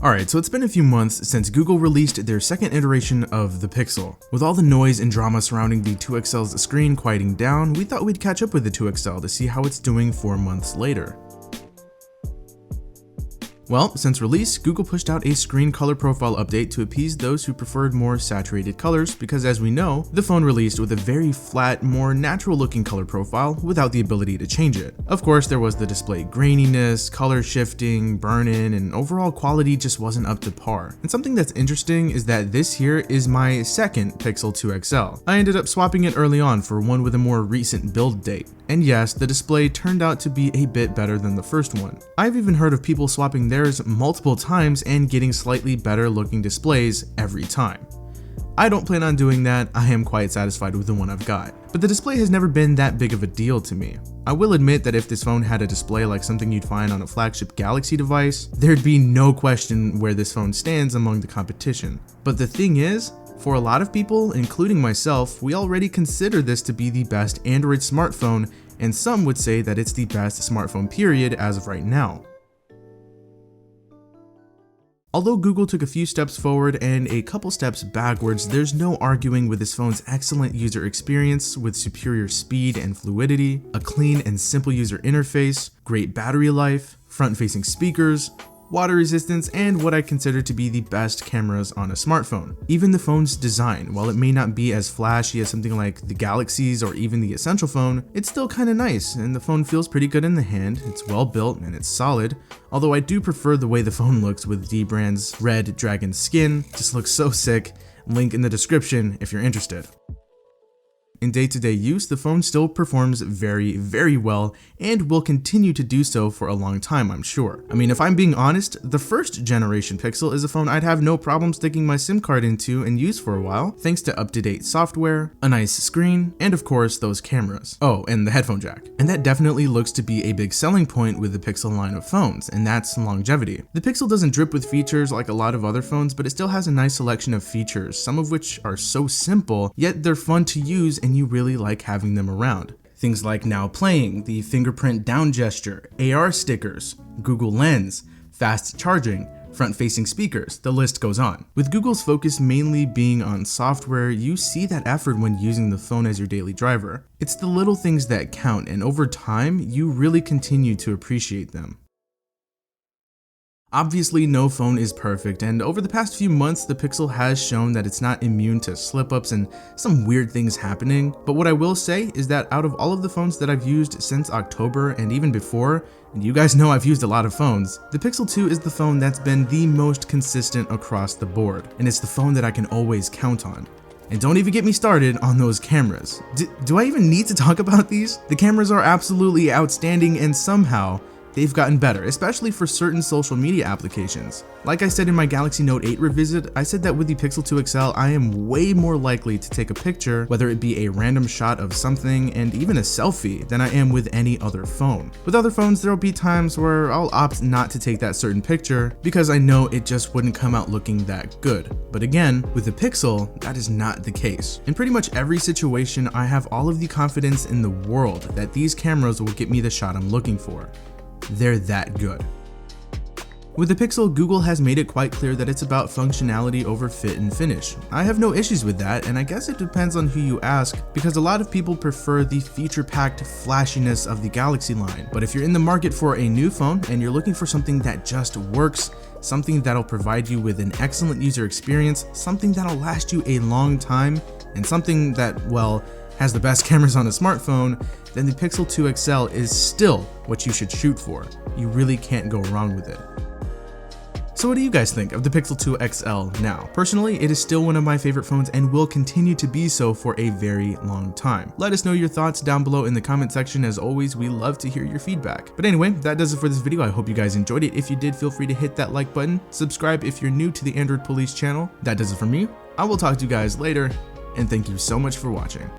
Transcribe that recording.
Alright, so it's been a few months since Google released their second iteration of the Pixel. With all the noise and drama surrounding the 2XL's screen quieting down, we thought we'd catch up with the 2XL to see how it's doing 4 months later. Well, since release, Google pushed out a screen color profile update to appease those who preferred more saturated colors because, as we know, the phone released with a very flat, more natural looking color profile without the ability to change it. Of course, there was the display graininess, color shifting, burn-in, and overall quality just wasn't up to par. And something that's interesting is that this here is my second Pixel 2 XL. I ended up swapping it early on for one with a more recent build date. And yes, the display turned out to be a bit better than the first one. I've even heard of people swapping theirs multiple times and getting slightly better looking displays every time. I don't plan on doing that. I am quite satisfied with the one I've got. But the display has never been that big of a deal to me. I will admit that if this phone had a display like something you'd find on a flagship Galaxy device, there'd be no question where this phone stands among the competition. But the thing is, for a lot of people, including myself, we already consider this to be the best Android smartphone, and some would say that it's the best smartphone period as of right now. Although Google took a few steps forward and a couple steps backwards, there's no arguing with this phone's excellent user experience with superior speed and fluidity, a clean and simple user interface, great battery life, front-facing speakers, water resistance, and what I consider to be the best cameras on a smartphone. Even the phone's design, while it may not be as flashy as something like the Galaxies or even the Essential phone, it's still kinda nice, and the phone feels pretty good in the hand. It's well built and it's solid, although I do prefer the way the phone looks with Dbrand's red dragon skin. Just looks so sick. Link in the description if you're interested. In day-to-day use, the phone still performs very well and will continue to do so for a long time, I'm sure. I mean, if I'm being honest, the first generation Pixel is a phone I'd have no problem sticking my SIM card into and use for a while, thanks to up-to-date software, a nice screen, and of course those cameras. Oh, and the headphone jack. And that definitely looks to be a big selling point with the Pixel line of phones, and that's longevity. The Pixel doesn't drip with features like a lot of other phones, but it still has a nice selection of features, some of which are so simple, yet they're fun to use and you really like having them around. Things like Now Playing, the fingerprint down gesture, AR stickers, Google Lens, fast charging, front-facing speakers, the list goes on. With Google's focus mainly being on software, you see that effort when using the phone as your daily driver. It's the little things that count, and over time, you really continue to appreciate them. Obviously, no phone is perfect, and over the past few months, the Pixel has shown that it's not immune to slip-ups and some weird things happening. But what I will say is that out of all of the phones that I've used since October and even before, and you guys know I've used a lot of phones, the Pixel 2 is the phone that's been the most consistent across the board, and it's the phone that I can always count on. And don't even get me started on those cameras. Do I even need to talk about these? The cameras are absolutely outstanding, and somehow they've gotten better, especially for certain social media applications. Like I said in my Galaxy Note 8 revisit, I said that with the Pixel 2 XL, I am way more likely to take a picture, whether it be a random shot of something and even a selfie, than I am with any other phone. With other phones, there'll be times where I'll opt not to take that certain picture because I know it just wouldn't come out looking that good. But again, with the Pixel, that is not the case. In pretty much every situation, I have all of the confidence in the world that these cameras will get me the shot I'm looking for. They're that good. With the Pixel, Google has made it quite clear that it's about functionality over fit and finish. I have no issues with that, and I guess it depends on who you ask, because a lot of people prefer the feature-packed flashiness of the Galaxy line. But if you're in the market for a new phone and you're looking for something that just works, something that'll provide you with an excellent user experience, something that'll last you a long time, and something that, well, has the best cameras on a smartphone, then the Pixel 2 XL is still what you should shoot for. You really can't go wrong with it. So what do you guys think of the Pixel 2 XL now? Personally, it is still one of my favorite phones and will continue to be so for a very long time. Let us know your thoughts down below in the comment section. As always, we love to hear your feedback. But anyway, that does it for this video. I hope you guys enjoyed it. If you did, feel free to hit that like button. Subscribe if you're new to the Android Police channel. That does it for me. I will talk to you guys later, and thank you so much for watching.